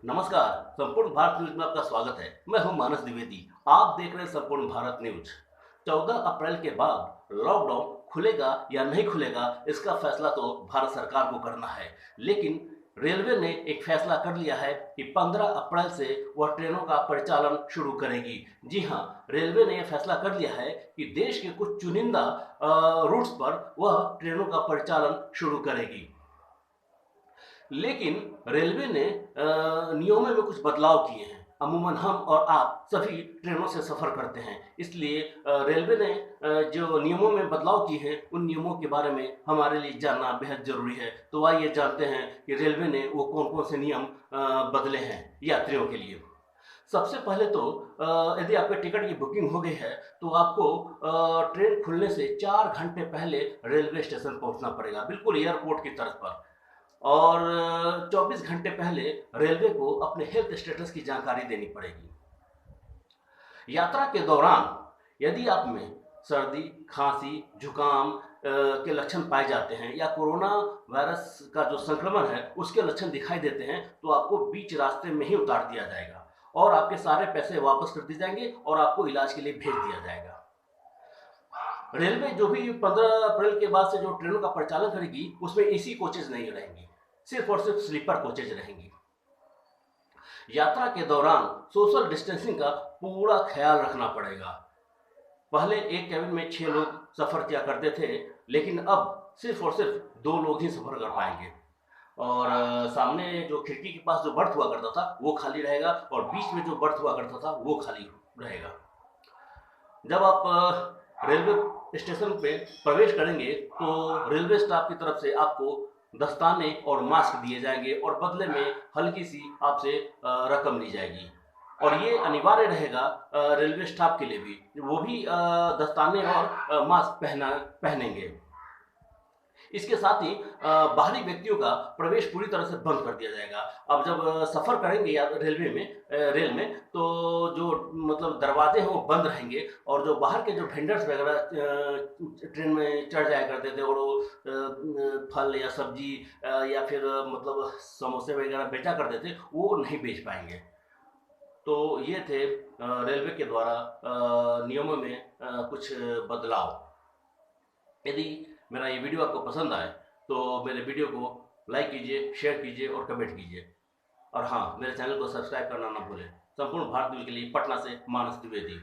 नमस्कार। संपूर्ण भारत न्यूज में आपका स्वागत है। मैं हूं मानस द्विवेदी। आप देख रहे हैं संपूर्ण भारत न्यूज। 14 अप्रैल के बाद लॉकडाउन खुलेगा या नहीं खुलेगा, इसका फैसला तो भारत सरकार को करना है। लेकिन रेलवे ने एक फैसला कर लिया है कि 15 अप्रैल से वह ट्रेनों का परिचालन शुरू करेगी। जी हां, रेलवे ने यह फैसला कर लिया है कि देश के कुछ चुनिंदा रूट्स पर वह ट्रेनों का परिचालन शुरू करेगी। लेकिन रेलवे ने नियमों में कुछ बदलाव किए हैं। अमूमन हम और आप सभी ट्रेनों से सफ़र करते हैं, इसलिए रेलवे ने जो नियमों में बदलाव किए हैं, उन नियमों के बारे में हमारे लिए जानना बेहद ज़रूरी है। तो आइए जानते हैं कि रेलवे ने वो कौन-कौन से नियम बदले हैं यात्रियों के लिए। सबसे पहले तो यदि आपके टिकट की बुकिंग हो गई है, तो आपको ट्रेन खुलने से 4 घंटे पहले रेलवे स्टेशन पहुंचना पड़ेगा, बिल्कुल एयरपोर्ट की तर्ज पर। और 24 घंटे पहले रेलवे को अपने हेल्थ स्टेटस की जानकारी देनी पड़ेगी। यात्रा के दौरान यदि आप में सर्दी, खांसी, जुकाम के लक्षण पाए जाते हैं या कोरोना वायरस का जो संक्रमण है उसके लक्षण दिखाई देते हैं, तो आपको बीच रास्ते में ही उतार दिया जाएगा और आपके सारे पैसे वापस कर दिए जाएंगे और आपको इलाज के लिए भेज दिया जाएगा। रेलवे जो भी 15 अप्रैल के बाद से जो ट्रेनों का परिचालन करेगी, उसमें एसी कोचेज नहीं रहेंगी, सिर्फ और सिर्फ स्लीपर कोचेज रहेंगी। यात्रा के दौरान सोशल डिस्टेंसिंग का पूरा ख्याल रखना पड़ेगा। पहले एक कैबिन में 6 लोग सफर किया करते थे, लेकिन अब सिर्फ और सिर्फ 2 लोग ही सफर कर पाएंगे। और सामने जो खिड़की के पास जो बर्थ हुआ करता था वो खाली रहेगा और बीच में जो बर्थ हुआ करता था वो खाली रहेगा। जब आप रेलवे स्टेशन पे प्रवेश करेंगे, तो रेलवे स्टाफ की तरफ से आपको दस्ताने और मास्क दिए जाएंगे और बदले में हल्की सी आपसे रकम ली जाएगी। और ये अनिवार्य रहेगा रेलवे स्टाफ के लिए भी, वो भी दस्ताने और मास्क पहनेंगे। इसके साथ ही बाहरी व्यक्तियों का प्रवेश पूरी तरह से बंद कर दिया जाएगा। अब जब सफ़र करेंगे या रेल में, तो जो मतलब दरवाजे हैं वो बंद रहेंगे और जो बाहर के जो वेंडर्स वगैरह ट्रेन में चढ़ जाया करते थे और वो फल या सब्जी या फिर मतलब समोसे वगैरह बेचा करते थे, वो नहीं बेच पाएंगे। तो ये थे रेलवे के द्वारा नियमों में कुछ बदलाव। यदि मेरा ये वीडियो आपको पसंद आए, तो मेरे वीडियो को लाइक कीजिए, शेयर कीजिए और कमेंट कीजिए। और हाँ, मेरे चैनल को सब्सक्राइब करना ना भूलें। संपूर्ण भारत न्यूज़ के लिए पटना से मानस द्विवेदी।